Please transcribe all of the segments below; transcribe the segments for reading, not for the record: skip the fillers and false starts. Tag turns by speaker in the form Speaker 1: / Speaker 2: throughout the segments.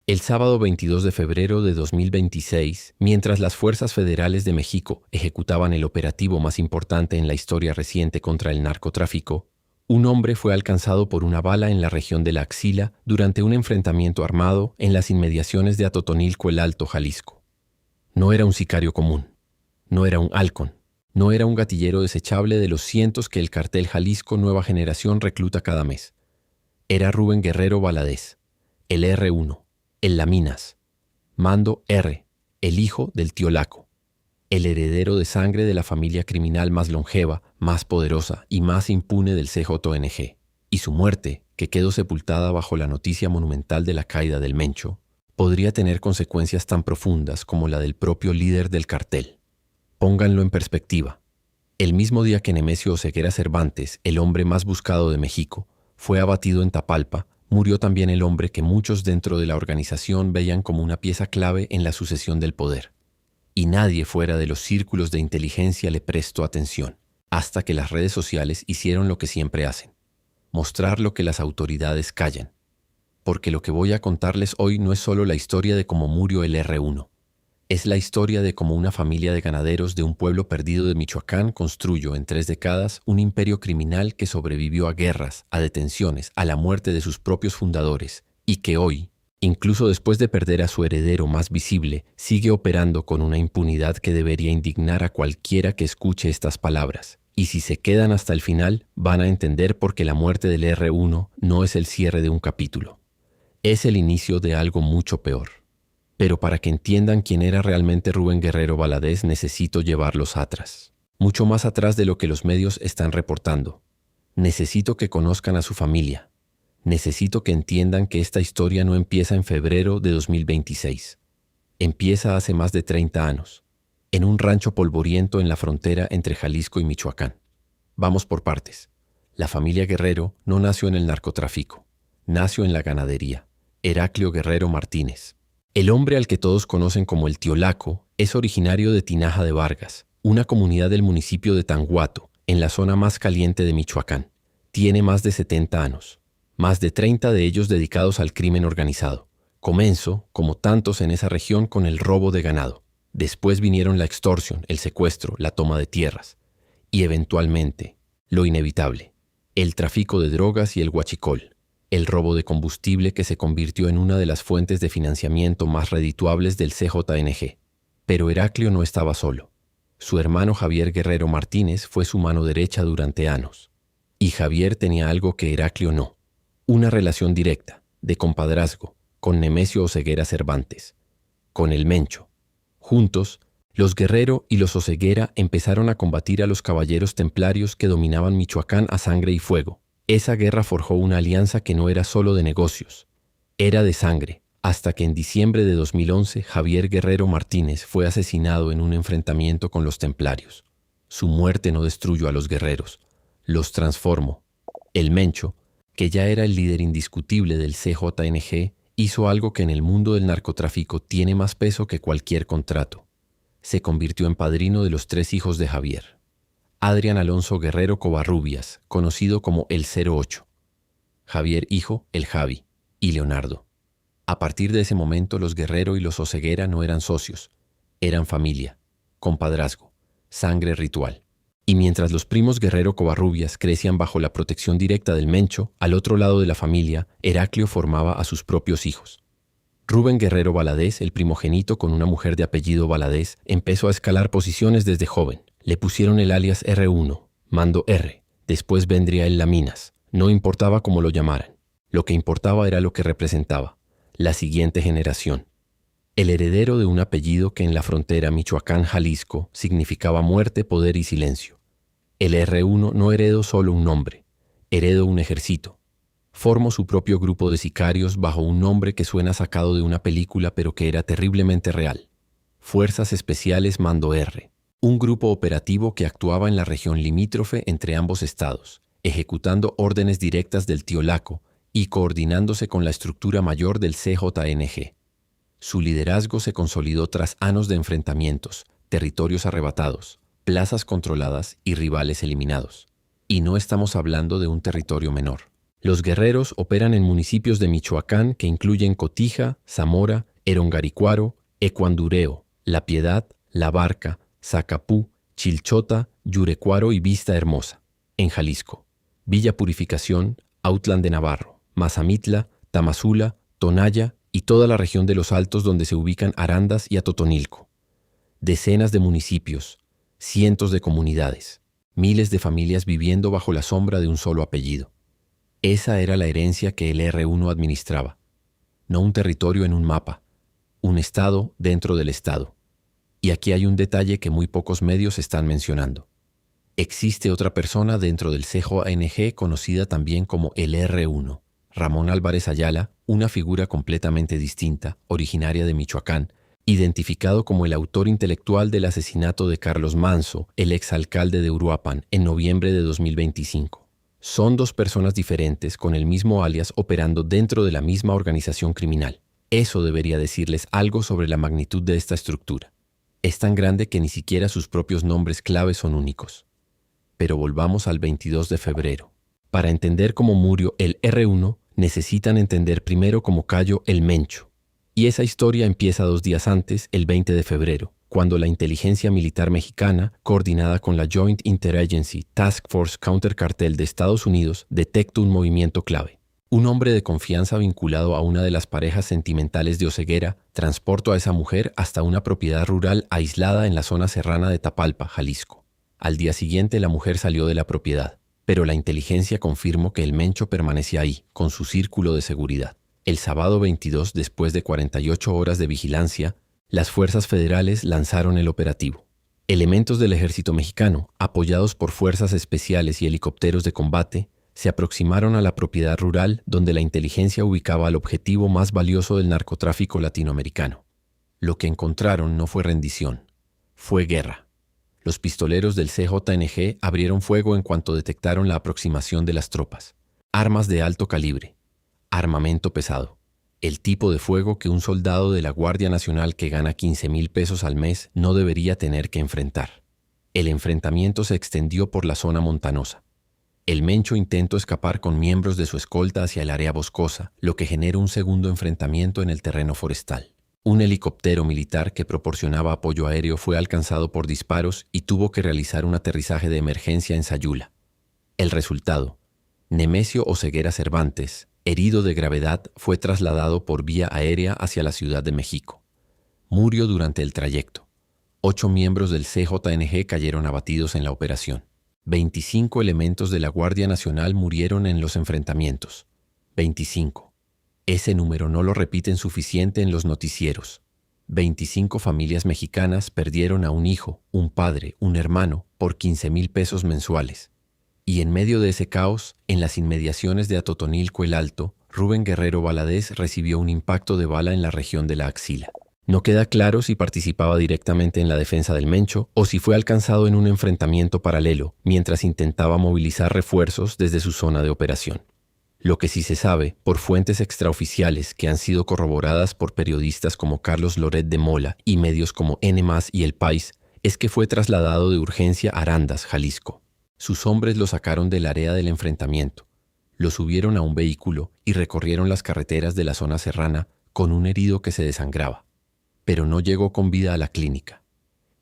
Speaker 1: El sábado 22 de febrero de 2026, mientras las fuerzas federales de México ejecutaban el operativo más importante en la historia reciente contra el narcotráfico, un hombre fue alcanzado por una bala en la región de la axila durante un enfrentamiento armado en las inmediaciones de Atotonilco el Alto, Jalisco. No era un sicario común, no era un halcón, no era un gatillero desechable de los cientos que el cartel Jalisco Nueva Generación recluta cada mes. Era Rubén Guerrero Valadez, el R1, el Laminas, Mando R, el hijo del tío Laco, el heredero de sangre de la familia criminal más longeva, más poderosa y más impune del CJNG. Y su muerte, que quedó sepultada bajo la noticia monumental de la caída del Mencho, podría tener consecuencias tan profundas como la del propio líder del cartel. Pónganlo en perspectiva. El mismo día que Nemesio Oseguera Cervantes, el hombre más buscado de México, fue abatido en Tapalpa, murió también el hombre que muchos dentro de la organización veían como una pieza clave en la sucesión del poder. Y nadie fuera de los círculos de inteligencia le prestó atención, hasta que las redes sociales hicieron lo que siempre hacen: mostrar lo que las autoridades callan. Porque lo que voy a contarles hoy no es solo la historia de cómo murió el R1. Es la historia de cómo una familia de ganaderos de un pueblo perdido de Michoacán construyó en 3 décadas un imperio criminal que sobrevivió a guerras, a detenciones, a la muerte de sus propios fundadores, y que hoy, incluso después de perder a su heredero más visible, sigue operando con una impunidad que debería indignar a cualquiera que escuche estas palabras. Y si se quedan hasta el final, van a entender por qué la muerte del R1 no es el cierre de un capítulo. Es el inicio de algo mucho peor. Pero para que entiendan quién era realmente Rubén Guerrero Valadez, necesito llevarlos atrás. Mucho más atrás de lo que los medios están reportando. Necesito que conozcan a su familia. Necesito que entiendan que esta historia no empieza en febrero de 2026. Empieza hace más de 30 años, en un rancho polvoriento en la frontera entre Jalisco y Michoacán. Vamos por partes. La familia Guerrero no nació en el narcotráfico. Nació en la ganadería. Heraclio Guerrero Martínez. El hombre al que todos conocen como el tío Laco es originario de Tinaja de Vargas, una comunidad del municipio de Tanguato, en la zona más caliente de Michoacán. Tiene más de 70 años, más de 30 de ellos dedicados al crimen organizado. Comenzó, como tantos en esa región, con el robo de ganado. Después vinieron la extorsión, el secuestro, la toma de tierras. Y eventualmente, lo inevitable, el tráfico de drogas y el huachicol. El robo de combustible que se convirtió en una de las fuentes de financiamiento más redituables del CJNG. Pero Heraclio no estaba solo. Su hermano Javier Guerrero Martínez fue su mano derecha durante años. Y Javier tenía algo que Heraclio no: una relación directa, de compadrazgo, con Nemesio Oseguera Cervantes, con el Mencho. Juntos, los Guerrero y los Oseguera empezaron a combatir a los caballeros templarios que dominaban Michoacán a sangre y fuego. Esa guerra forjó una alianza que no era solo de negocios, era de sangre, hasta que en diciembre de 2011 Javier Guerrero Martínez fue asesinado en un enfrentamiento con los templarios. Su muerte no destruyó a los guerreros, los transformó. El Mencho, que ya era el líder indiscutible del CJNG, hizo algo que en el mundo del narcotráfico tiene más peso que cualquier contrato. Se convirtió en padrino de los 3 hijos de Javier. Adrián Alonso Guerrero Covarrubias, conocido como el 08. Javier hijo, el Javi, y Leonardo. A partir de ese momento los Guerrero y los Oseguera no eran socios, eran familia, compadrazgo, sangre ritual. Y mientras los primos Guerrero Covarrubias crecían bajo la protección directa del Mencho, al otro lado de la familia, Heraclio formaba a sus propios hijos. Rubén Guerrero Valadez, el primogénito con una mujer de apellido Valadez, empezó a escalar posiciones desde joven. Le pusieron el alias R1, Mando R. Después vendría el Laminas. No importaba cómo lo llamaran. Lo que importaba era lo que representaba: la siguiente generación. El heredero de un apellido que en la frontera Michoacán-Jalisco significaba muerte, poder y silencio. El R1 no heredó solo un nombre, heredó un ejército. Formó su propio grupo de sicarios bajo un nombre que suena sacado de una película pero que era terriblemente real: Fuerzas Especiales Mando R. Un grupo operativo que actuaba en la región limítrofe entre ambos estados, ejecutando órdenes directas del tío Laco y coordinándose con la estructura mayor del CJNG. Su liderazgo se consolidó tras años de enfrentamientos, territorios arrebatados, plazas controladas y rivales eliminados. Y no estamos hablando de un territorio menor. Los guerreros operan en municipios de Michoacán que incluyen Cotija, Zamora, Erongaricuaro, Ecuandureo, La Piedad, La Barca, Zacapú, Chilchota, Yurecuaro y Vista Hermosa. En Jalisco, Villa Purificación, Autlán de Navarro, Mazamitla, Tamazula, Tonaya y toda la región de los Altos donde se ubican Arandas y Atotonilco. Decenas de municipios, cientos de comunidades, miles de familias viviendo bajo la sombra de un solo apellido. Esa era la herencia que el R1 administraba. No un territorio en un mapa, un estado dentro del estado. Y aquí hay un detalle que muy pocos medios están mencionando. Existe otra persona dentro del CJNG conocida también como el R1, Ramón Álvarez Ayala, una figura completamente distinta, originaria de Michoacán, identificado como el autor intelectual del asesinato de Carlos Manso, el exalcalde de Uruapan, en noviembre de 2025. Son dos personas diferentes con el mismo alias operando dentro de la misma organización criminal. Eso debería decirles algo sobre la magnitud de esta estructura. Es tan grande que ni siquiera sus propios nombres clave son únicos. Pero volvamos al 22 de febrero. Para entender cómo murió el R1, necesitan entender primero cómo cayó el Mencho. Y esa historia empieza 2 días antes, el 20 de febrero, cuando la inteligencia militar mexicana, coordinada con la Joint Interagency Task Force Countercartel de Estados Unidos, detecta un movimiento clave. Un hombre de confianza vinculado a una de las parejas sentimentales de Oseguera transportó a esa mujer hasta una propiedad rural aislada en la zona serrana de Tapalpa, Jalisco. Al día siguiente la mujer salió de la propiedad, pero la inteligencia confirmó que el Mencho permanecía ahí, con su círculo de seguridad. El sábado 22, después de 48 horas de vigilancia, las fuerzas federales lanzaron el operativo. Elementos del ejército mexicano, apoyados por fuerzas especiales y helicópteros de combate, se aproximaron a la propiedad rural donde la inteligencia ubicaba al objetivo más valioso del narcotráfico latinoamericano. Lo que encontraron no fue rendición, fue guerra. Los pistoleros del CJNG abrieron fuego en cuanto detectaron la aproximación de las tropas. Armas de alto calibre, armamento pesado. El tipo de fuego que un soldado de la Guardia Nacional que gana 15,000 pesos al mes no debería tener que enfrentar. El enfrentamiento se extendió por la zona montanosa. El Mencho intentó escapar con miembros de su escolta hacia el área boscosa, lo que genera un segundo enfrentamiento en el terreno forestal. Un helicóptero militar que proporcionaba apoyo aéreo fue alcanzado por disparos y tuvo que realizar un aterrizaje de emergencia en Sayula. El resultado: Nemesio Oseguera Cervantes, herido de gravedad, fue trasladado por vía aérea hacia la Ciudad de México. Murió durante el trayecto. 8 miembros del CJNG cayeron abatidos en la operación. 25 elementos de la Guardia Nacional murieron en los enfrentamientos. 25. Ese número no lo repiten suficiente en los noticieros. 25 familias mexicanas perdieron a un hijo, un padre, un hermano, por 15,000 pesos mensuales. Y en medio de ese caos, en las inmediaciones de Atotonilco el Alto, Rubén Guerrero Valadez recibió un impacto de bala en la región de la axila. No queda claro si participaba directamente en la defensa del Mencho o si fue alcanzado en un enfrentamiento paralelo mientras intentaba movilizar refuerzos desde su zona de operación. Lo que sí se sabe, por fuentes extraoficiales que han sido corroboradas por periodistas como Carlos Loret de Mola y medios como N+ y El País, es que fue trasladado de urgencia a Arandas, Jalisco. Sus hombres lo sacaron del área del enfrentamiento, lo subieron a un vehículo y recorrieron las carreteras de la zona serrana con un herido que se desangraba. Pero no llegó con vida a la clínica.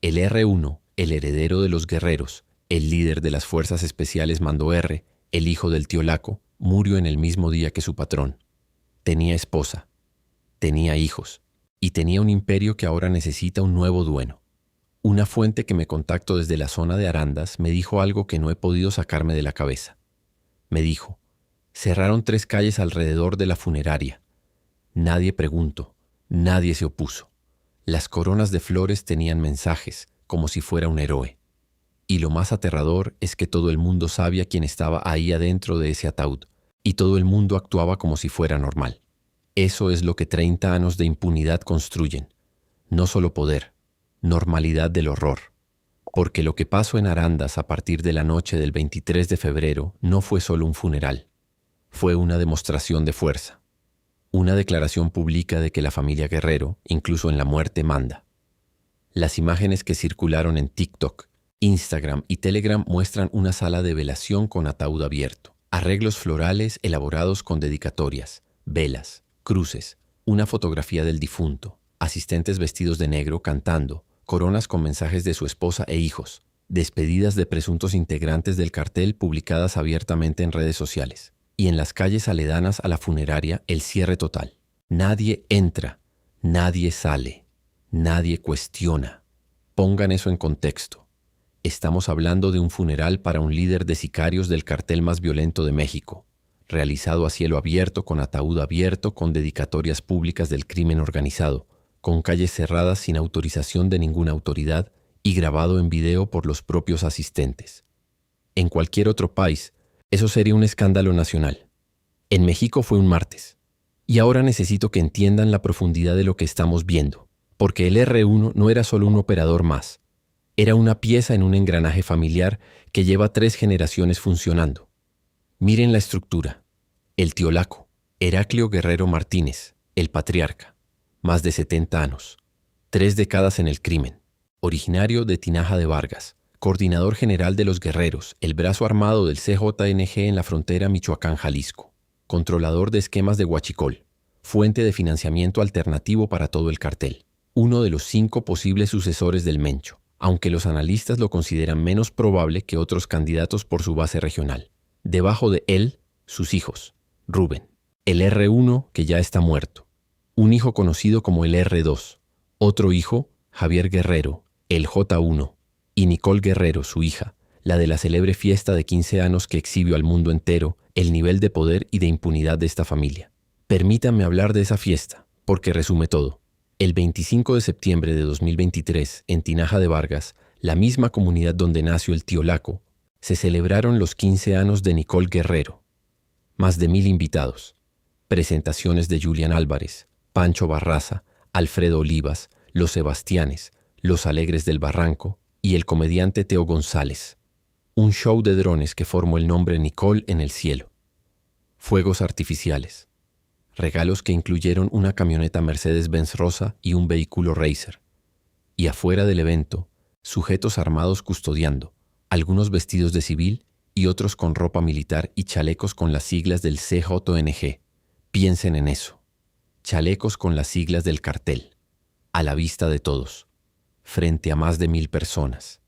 Speaker 1: El R1, el heredero de los guerreros, el líder de las fuerzas especiales Mando R, el hijo del tío Laco, murió en el mismo día que su patrón. Tenía esposa, tenía hijos y tenía un imperio que ahora necesita un nuevo dueño. Una fuente que me contactó desde la zona de Arandas me dijo algo que no he podido sacarme de la cabeza. Me dijo: cerraron 3 calles alrededor de la funeraria. Nadie preguntó, nadie se opuso. Las coronas de flores tenían mensajes, como si fuera un héroe. Y lo más aterrador es que todo el mundo sabía quién estaba ahí adentro de ese ataúd, y todo el mundo actuaba como si fuera normal. Eso es lo que 30 años de impunidad construyen. No solo poder, normalidad del horror. Porque lo que pasó en Arandas a partir de la noche del 23 de febrero no fue solo un funeral. Fue una demostración de fuerza. Una declaración pública de que la familia Guerrero, incluso en la muerte, manda. Las imágenes que circularon en TikTok, Instagram y Telegram muestran una sala de velación con ataúd abierto. Arreglos florales elaborados con dedicatorias, velas, cruces, una fotografía del difunto, asistentes vestidos de negro cantando, coronas con mensajes de su esposa e hijos, despedidas de presuntos integrantes del cartel publicadas abiertamente en redes sociales. Y en las calles aledanas a la funeraria, el cierre total. Nadie entra, nadie sale, nadie cuestiona. Pongan eso en contexto. Estamos hablando de un funeral para un líder de sicarios del cartel más violento de México, realizado a cielo abierto, con ataúd abierto, con dedicatorias públicas del crimen organizado, con calles cerradas sin autorización de ninguna autoridad y grabado en video por los propios asistentes. En cualquier otro país, eso sería un escándalo nacional. En México fue un martes. Y ahora necesito que entiendan la profundidad de lo que estamos viendo, porque el R1 no era solo un operador más. Era una pieza en un engranaje familiar que lleva 3 generaciones funcionando. Miren la estructura. El tío Laco, Heraclio Guerrero Martínez, el patriarca, más de 70 años, 3 décadas en el crimen, originario de Tinaja de Vargas, coordinador general de los guerreros, el brazo armado del CJNG en la frontera Michoacán-Jalisco, controlador de esquemas de huachicol, fuente de financiamiento alternativo para todo el cartel, uno de los 5 posibles sucesores del Mencho, aunque los analistas lo consideran menos probable que otros candidatos por su base regional. Debajo de él, sus hijos, Rubén, el R1 que ya está muerto, un hijo conocido como el R2, otro hijo, Javier Guerrero, el J1, y Nicole Guerrero, su hija, la de la célebre fiesta de 15 años que exhibió al mundo entero el nivel de poder y de impunidad de esta familia. Permítanme hablar de esa fiesta, porque resume todo. El 25 de septiembre de 2023, en Tinaja de Vargas, la misma comunidad donde nació el tío Laco, se celebraron los 15 años de Nicole Guerrero. Más de 1000 invitados. Presentaciones de Julián Álvarez, Pancho Barraza, Alfredo Olivas, Los Sebastianes, Los Alegres del Barranco y el comediante Teo González. Un show de drones que formó el nombre Nicole en el cielo. Fuegos artificiales. Regalos que incluyeron una camioneta Mercedes-Benz rosa y un vehículo Racer. Y afuera del evento, sujetos armados custodiando, algunos vestidos de civil y otros con ropa militar y chalecos con las siglas del CJNG. Piensen en eso. Chalecos con las siglas del cartel. A la vista de todos. Frente a más de 1000 personas.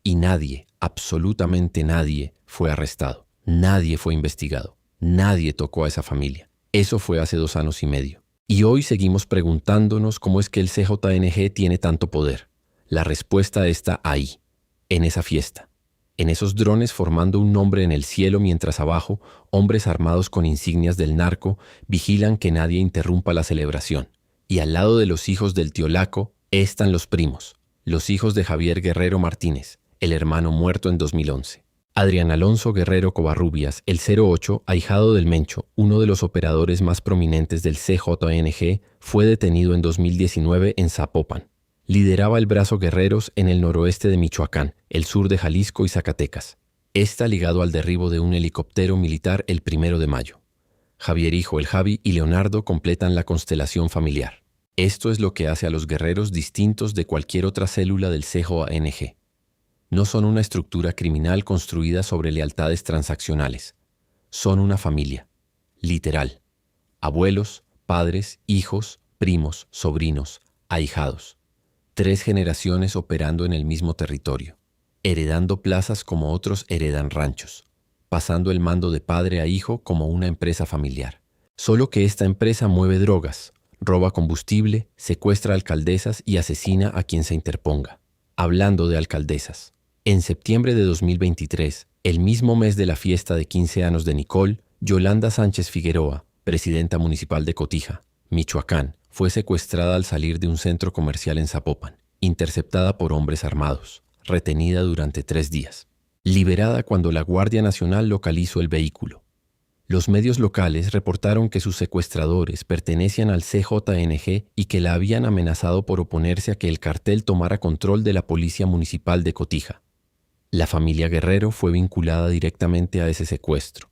Speaker 1: Y nadie, absolutamente nadie, fue arrestado. Nadie fue investigado. Nadie tocó a esa familia. Eso fue hace 2 años y medio. Y hoy seguimos preguntándonos cómo es que el CJNG tiene tanto poder. La respuesta está ahí, en esa fiesta. En esos drones formando un nombre en el cielo mientras abajo, hombres armados con insignias del narco vigilan que nadie interrumpa la celebración. Y al lado de los hijos del tío Laco están los primos, los hijos de Javier Guerrero Martínez, el hermano muerto en 2011. Adrián Alonso Guerrero Covarrubias, el 08, ahijado del Mencho, uno de los operadores más prominentes del CJNG, fue detenido en 2019 en Zapopan. Lideraba el brazo Guerreros en el noroeste de Michoacán, el sur de Jalisco y Zacatecas. Está ligado al derribo de un helicóptero militar el 1 de mayo. Javier hijo, el Javi, y Leonardo completan la constelación familiar. Esto es lo que hace a los guerreros distintos de cualquier otra célula del CJNG. No son una estructura criminal construida sobre lealtades transaccionales. Son una familia, literal. Abuelos, padres, hijos, primos, sobrinos, ahijados. 3 generaciones operando en el mismo territorio, heredando plazas como otros heredan ranchos, pasando el mando de padre a hijo como una empresa familiar. Solo que esta empresa mueve drogas, roba combustible, secuestra alcaldesas y asesina a quien se interponga. Hablando de alcaldesas. En septiembre de 2023, el mismo mes de la fiesta de 15 años de Nicole, Yolanda Sánchez Figueroa, presidenta municipal de Cotija, Michoacán, fue secuestrada al salir de un centro comercial en Zapopan, interceptada por hombres armados, retenida durante 3 días. Liberada cuando la Guardia Nacional localizó el vehículo. Los medios locales reportaron que sus secuestradores pertenecían al CJNG y que la habían amenazado por oponerse a que el cartel tomara control de la Policía Municipal de Cotija. La familia Guerrero fue vinculada directamente a ese secuestro.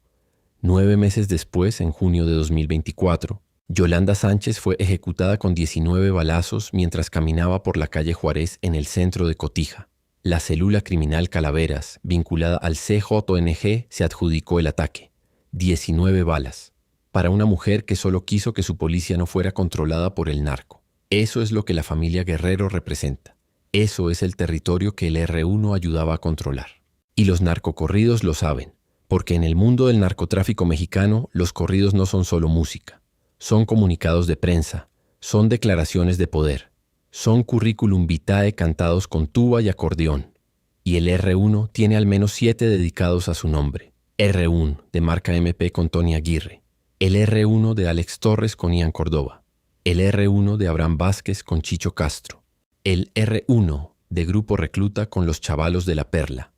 Speaker 1: 9 meses después, en junio de 2024, Yolanda Sánchez fue ejecutada con 19 balazos mientras caminaba por la calle Juárez en el centro de Cotija. La célula criminal Calaveras, vinculada al CJNG, se adjudicó el ataque. 19 balas. Para una mujer que solo quiso que su policía no fuera controlada por el narco. Eso es lo que la familia Guerrero representa. Eso es el territorio que el R1 ayudaba a controlar. Y los narcocorridos lo saben, porque en el mundo del narcotráfico mexicano los corridos no son solo música. Son comunicados de prensa, son declaraciones de poder, son currículum vitae cantados con tuba y acordeón. Y el R1 tiene al menos 7 dedicados a su nombre. R1 de Marca MP con Tony Aguirre. El R1 de Alex Torres con Ian Córdoba. El R1 de Abraham Vázquez con Chicho Castro. El R1 de Grupo Recluta con los Chavalos de la Perla.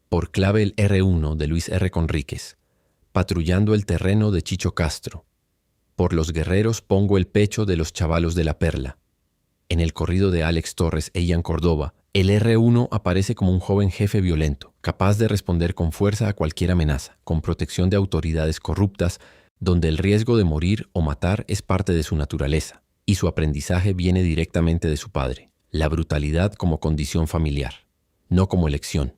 Speaker 1: Por clave el R1 de Luis R. Conríquez. Patrullando el terreno de Chicho Castro. Por los guerreros pongo el pecho de los Chavalos de la Perla. En el corrido de Alex Torres e Ian Córdoba, el R1 aparece como un joven jefe violento, capaz de responder con fuerza a cualquier amenaza, con protección de autoridades corruptas, donde el riesgo de morir o matar es parte de su naturaleza, y su aprendizaje viene directamente de su padre. La brutalidad como condición familiar, no como elección,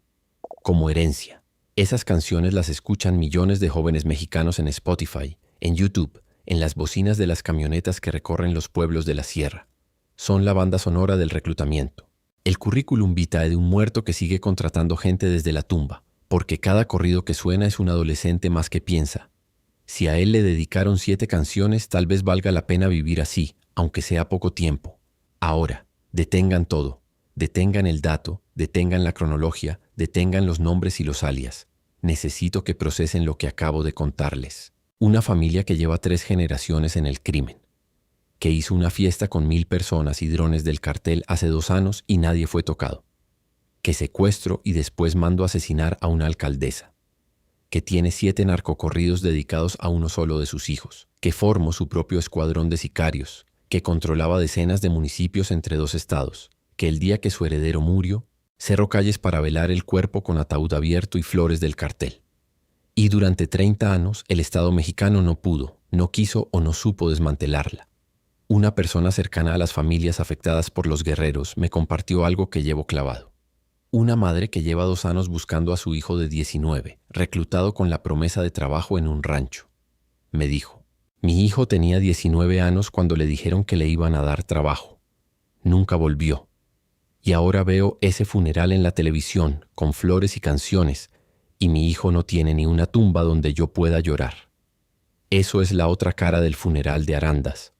Speaker 1: como herencia. Esas canciones las escuchan millones de jóvenes mexicanos en Spotify, en YouTube, en las bocinas de las camionetas que recorren los pueblos de la sierra. Son la banda sonora del reclutamiento. El currículum vitae de un muerto que sigue contratando gente desde la tumba, porque cada corrido que suena es un adolescente más que piensa. Si a él le dedicaron 7 canciones, tal vez valga la pena vivir así, aunque sea poco tiempo. Ahora, detengan todo. Detengan el dato, detengan la cronología, detengan los nombres y los alias. Necesito que procesen lo que acabo de contarles. Una familia que lleva 3 generaciones en el crimen, que hizo una fiesta con 1000 personas y drones del cartel hace 2 años y nadie fue tocado, que secuestró y después mandó asesinar a una alcaldesa, que tiene 7 narcocorridos dedicados a uno solo de sus hijos, que formó su propio escuadrón de sicarios, que controlaba decenas de municipios entre 2 estados, que el día que su heredero murió, cerró calles para velar el cuerpo con ataúd abierto y flores del cartel. Y durante 30 años el Estado mexicano no pudo, no quiso o no supo desmantelarla. Una persona cercana a las familias afectadas por los guerreros me compartió algo que llevo clavado. Una madre que lleva 2 años buscando a su hijo de 19, reclutado con la promesa de trabajo en un rancho. Me dijo, mi hijo tenía 19 años cuando le dijeron que le iban a dar trabajo. Nunca volvió. Y ahora veo ese funeral en la televisión, con flores y canciones, y mi hijo no tiene ni una tumba donde yo pueda llorar. Eso es la otra cara del funeral de Arandas.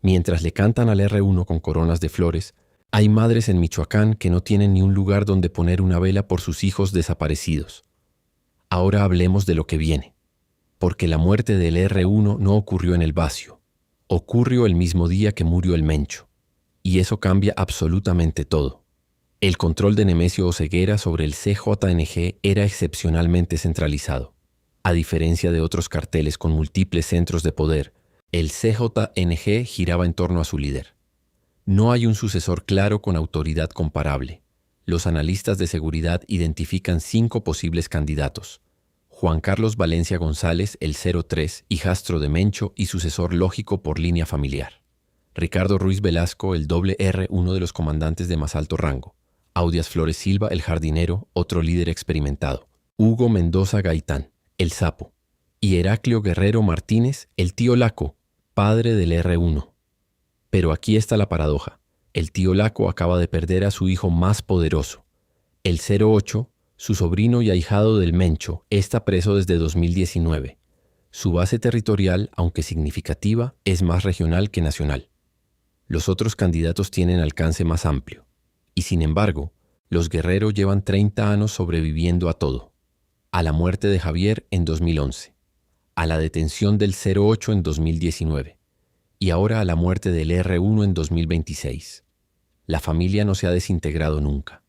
Speaker 1: Mientras le cantan al R1 con coronas de flores, hay madres en Michoacán que no tienen ni un lugar donde poner una vela por sus hijos desaparecidos. Ahora hablemos de lo que viene, porque la muerte del R1 no ocurrió en el vacío, ocurrió el mismo día que murió el Mencho, y eso cambia absolutamente todo. El control de Nemesio Oseguera sobre el CJNG era excepcionalmente centralizado. A diferencia de otros carteles con múltiples centros de poder, el CJNG giraba en torno a su líder. No hay un sucesor claro con autoridad comparable. Los analistas de seguridad identifican 5 posibles candidatos. Juan Carlos Valencia González, el 03, hijastro de Mencho y sucesor lógico por línea familiar. Ricardo Ruiz Velasco, el R, uno de los comandantes de más alto rango. Audias Flores Silva, el jardinero, otro líder experimentado. Hugo Mendoza Gaitán, el sapo. Y Heraclio Guerrero Martínez, el tío Laco, padre del R1. Pero aquí está la paradoja. El tío Laco acaba de perder a su hijo más poderoso. El 08, su sobrino y ahijado del Mencho, está preso desde 2019. Su base territorial, aunque significativa, es más regional que nacional. Los otros candidatos tienen alcance más amplio. Y sin embargo, los Guerrero llevan 30 años sobreviviendo a todo. A la muerte de Javier en 2011. A la detención del 08 en 2019. Y ahora a la muerte del R1 en 2026. La familia no se ha desintegrado nunca,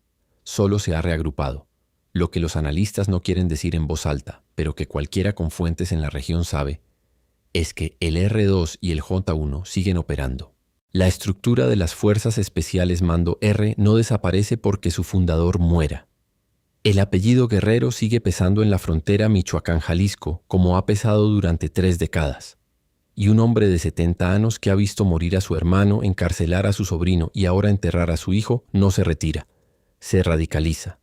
Speaker 1: solo se ha reagrupado, lo que los analistas no quieren decir en voz alta, pero que cualquiera con fuentes en la región sabe, es que el R2 y el J1 siguen operando. La estructura de las Fuerzas Especiales Mando R no desaparece porque su fundador muera. El apellido Guerrero sigue pesando en la frontera Michoacán-Jalisco como ha pesado durante 3 décadas. Y un hombre de 70 años que ha visto morir a su hermano, encarcelar a su sobrino y ahora enterrar a su hijo, no se retira, se radicaliza.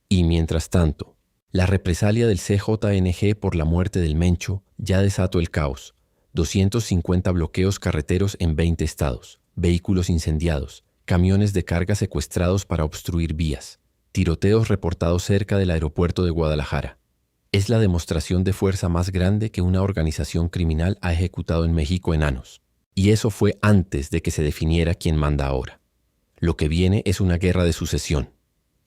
Speaker 1: Y mientras tanto, La represalia del CJNG por la muerte del Mencho ya desató el caos. 250 bloqueos carreteros en 20 estados, vehículos incendiados, camiones de carga secuestrados para obstruir vías, tiroteos reportados cerca del aeropuerto de Guadalajara. Es la demostración de fuerza más grande que una organización criminal ha ejecutado en México en años. Y eso fue antes de que se definiera quién manda ahora. Lo que viene es una guerra de sucesión.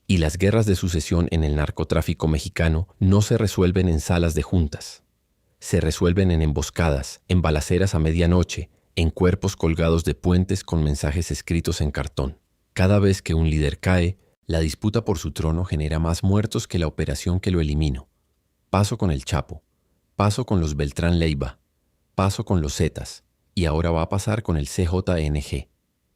Speaker 1: Y las guerras de sucesión en el narcotráfico mexicano no se resuelven en salas de juntas. Se resuelven en emboscadas, en balaceras a medianoche, en cuerpos colgados de puentes con mensajes escritos en cartón. Cada vez que un líder cae, la disputa por su trono genera más muertos que la operación que lo eliminó. Paso con el Chapo, paso con los Beltrán Leiva, paso con los Zetas, y ahora va a pasar con el CJNG.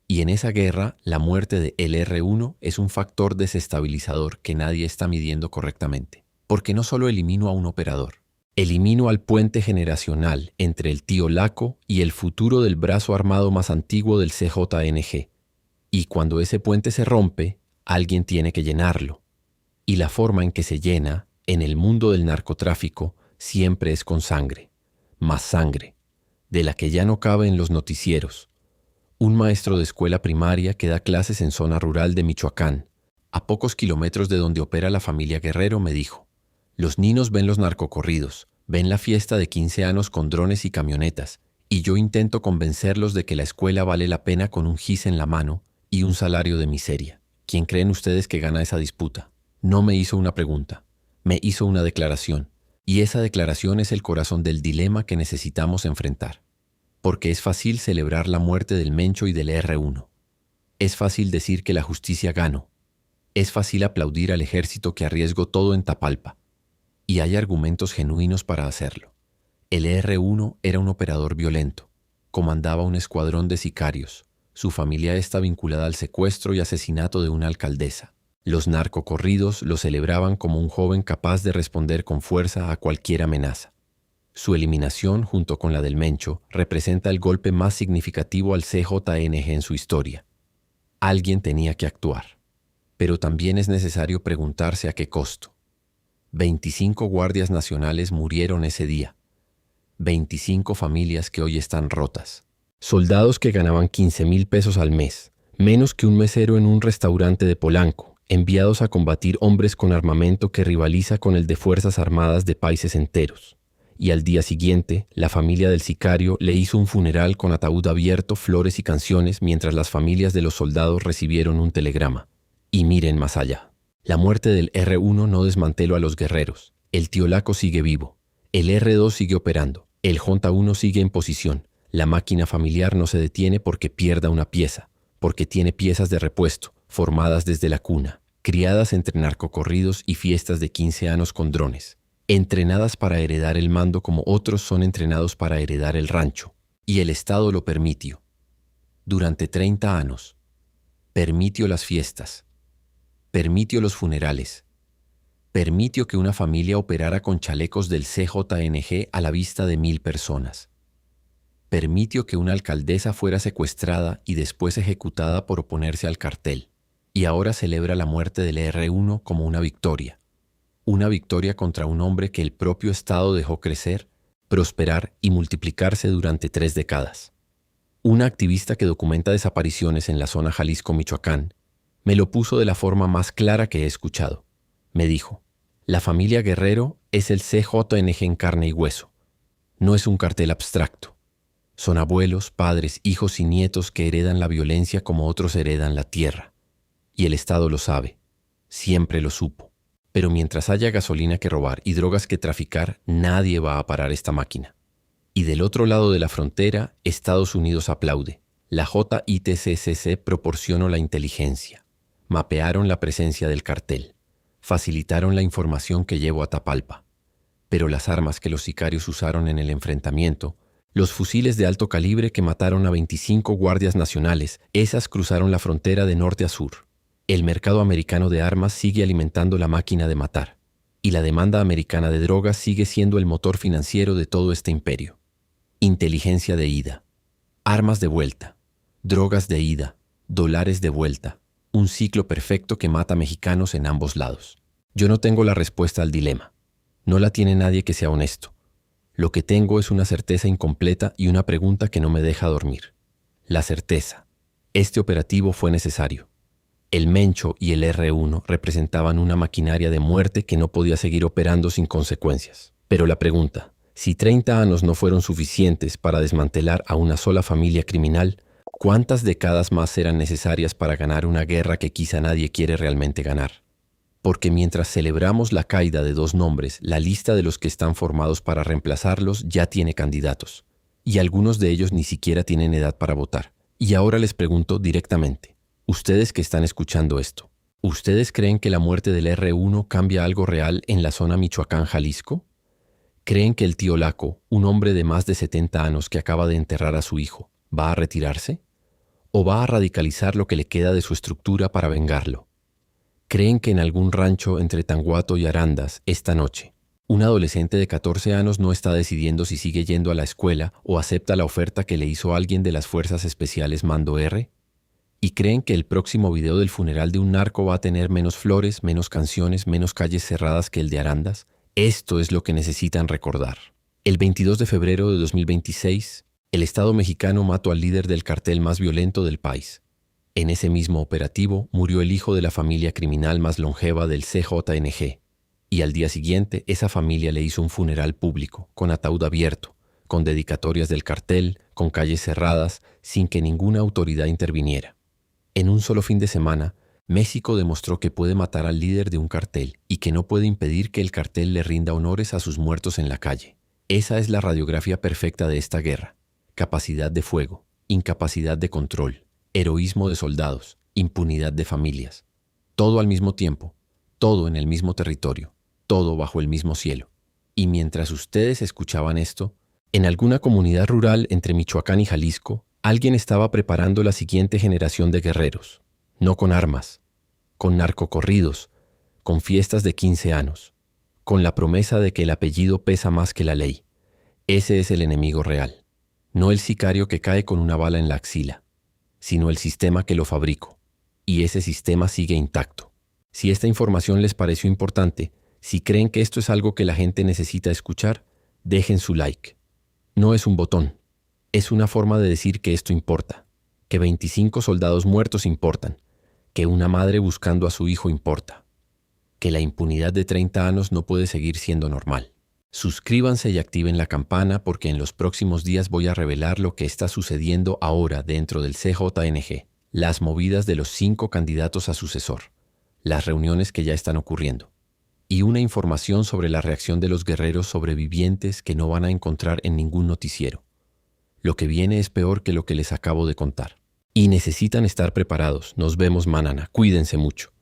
Speaker 1: Y en esa guerra, la muerte de LR1 es un factor desestabilizador que nadie está midiendo correctamente. Porque no solo elimino a un operador, elimino al puente generacional entre el tío Laco y el futuro del brazo armado más antiguo del CJNG. Y cuando ese puente se rompe, alguien tiene que llenarlo. Y la forma en que se llena, en el mundo del narcotráfico, siempre es con sangre. Más sangre, de la que ya no cabe en los noticieros. Un maestro de escuela primaria que da clases en zona rural de Michoacán, a pocos kilómetros de donde opera la familia Guerrero, me dijo: los niños ven los narcocorridos, ven la fiesta de 15 años con drones y camionetas, y yo intento convencerlos de que la escuela vale la pena con un gis en la mano y un salario de miseria. ¿Quién creen ustedes que gana esa disputa? No me hizo una pregunta, me hizo una declaración, y esa declaración es el corazón del dilema que necesitamos enfrentar. Porque es fácil celebrar la muerte del Mencho y del R1. Es fácil decir que la justicia ganó. Es fácil aplaudir al ejército que arriesgó todo en Tapalpa. Y hay argumentos genuinos para hacerlo. El R1 era un operador violento. Comandaba un escuadrón de sicarios. Su familia está vinculada al secuestro y asesinato de una alcaldesa. Los narcocorridos lo celebraban como un joven capaz de responder con fuerza a cualquier amenaza. Su eliminación, junto con la del Mencho, representa el golpe más significativo al CJNG en su historia. Alguien tenía que actuar. Pero también es necesario preguntarse a qué costo. 25 guardias nacionales murieron ese día. 25 familias que hoy están rotas. Soldados que ganaban 15,000 pesos al mes, menos que un mesero en un restaurante de Polanco, enviados a combatir hombres con armamento que rivaliza con el de Fuerzas Armadas de países enteros. Y al día siguiente, la familia del sicario le hizo un funeral con ataúd abierto, flores y canciones, mientras las familias de los soldados recibieron un telegrama. Y miren más allá. La muerte del R1 no desmanteló a los guerreros. El tío Laco sigue vivo. El R2 sigue operando. El J1 sigue en posición. La máquina familiar no se detiene porque pierda una pieza, porque tiene piezas de repuesto, formadas desde la cuna, criadas entre narcocorridos y fiestas de 15 años con drones. Entrenadas para heredar el mando como otros son entrenados para heredar el rancho. Y el Estado lo permitió. Durante 30 años. Permitió las fiestas. Permitió los funerales. Permitió que una familia operara con chalecos del CJNG a la vista de 1,000 personas. Permitió que una alcaldesa fuera secuestrada y después ejecutada por oponerse al cartel. Y ahora celebra la muerte del R1 como una victoria. Una victoria contra un hombre que el propio Estado dejó crecer, prosperar y multiplicarse durante 3 décadas. Una activista que documenta desapariciones en la zona Jalisco-Michoacán me lo puso de la forma más clara que he escuchado. Me dijo: la familia Guerrero es el CJNG en carne y hueso. No es un cartel abstracto. Son abuelos, padres, hijos y nietos que heredan la violencia como otros heredan la tierra. Y el Estado lo sabe. Siempre lo supo. Pero mientras haya gasolina que robar y drogas que traficar, nadie va a parar esta máquina. Y del otro lado de la frontera, Estados Unidos aplaude. La JITCCC proporcionó la inteligencia. Mapearon la presencia del cartel. Facilitaron la información que llevó a Tapalpa. Pero las armas que los sicarios usaron en el enfrentamiento, los fusiles de alto calibre que mataron a 25 guardias nacionales, esas cruzaron la frontera de norte a sur. El mercado americano de armas sigue alimentando la máquina de matar, y la demanda americana de drogas sigue siendo el motor financiero de todo este imperio. Inteligencia de ida, armas de vuelta, drogas de ida, dólares de vuelta, un ciclo perfecto que mata mexicanos en ambos lados. Yo no tengo la respuesta al dilema. No la tiene nadie que sea honesto. Lo que tengo es una certeza incompleta y una pregunta que no me deja dormir. La certeza. Este operativo fue necesario. El Mencho y el R1 representaban una maquinaria de muerte que no podía seguir operando sin consecuencias. Pero la pregunta, si 30 años no fueron suficientes para desmantelar a una sola familia criminal, ¿cuántas décadas más eran necesarias para ganar una guerra que quizá nadie quiere realmente ganar? Porque mientras celebramos la caída de 2 nombres, la lista de los que están formados para reemplazarlos ya tiene candidatos, y algunos de ellos ni siquiera tienen edad para votar. Y ahora les pregunto directamente, ustedes que están escuchando esto, ¿ustedes creen que la muerte del R1 cambia algo real en la zona Michoacán-Jalisco? ¿Creen que el tío Laco, un hombre de más de 70 años que acaba de enterrar a su hijo, va a retirarse? ¿O va a radicalizar lo que le queda de su estructura para vengarlo? ¿Creen que en algún rancho entre Tanguato y Arandas, esta noche, un adolescente de 14 años no está decidiendo si sigue yendo a la escuela o acepta la oferta que le hizo alguien de las Fuerzas Especiales Mando R? ¿Y creen que el próximo video del funeral de un narco va a tener menos flores, menos canciones, menos calles cerradas que el de Arandas? Esto es lo que necesitan recordar. El 22 de febrero de 2026, el Estado mexicano mató al líder del cartel más violento del país. En ese mismo operativo murió el hijo de la familia criminal más longeva del CJNG, y al día siguiente esa familia le hizo un funeral público, con ataúd abierto, con dedicatorias del cartel, con calles cerradas, sin que ninguna autoridad interviniera. En un solo fin de semana, México demostró que puede matar al líder de un cartel y que no puede impedir que el cartel le rinda honores a sus muertos en la calle. Esa es la radiografía perfecta de esta guerra. Capacidad de fuego, incapacidad de control, heroísmo de soldados, impunidad de familias. Todo al mismo tiempo, todo en el mismo territorio, todo bajo el mismo cielo. Y mientras ustedes escuchaban esto, en alguna comunidad rural entre Michoacán y Jalisco, alguien estaba preparando la siguiente generación de guerreros, no con armas, con narcocorridos, con fiestas de 15 años, con la promesa de que el apellido pesa más que la ley. Ese es el enemigo real, no el sicario que cae con una bala en la axila, sino el sistema que lo fabricó, y ese sistema sigue intacto. Si esta información les pareció importante, si creen que esto es algo que la gente necesita escuchar, dejen su like. No es un botón, es una forma de decir que esto importa, que 25 soldados muertos importan, que una madre buscando a su hijo importa, que la impunidad de 30 años no puede seguir siendo normal. Suscríbanse y activen la campana porque en los próximos días voy a revelar lo que está sucediendo ahora dentro del CJNG, las movidas de los 5 candidatos a sucesor, las reuniones que ya están ocurriendo, y una información sobre la reacción de los guerreros sobrevivientes que no van a encontrar en ningún noticiero. Lo que viene es peor que lo que les acabo de contar. Y necesitan estar preparados. Nos vemos mañana. Cuídense mucho.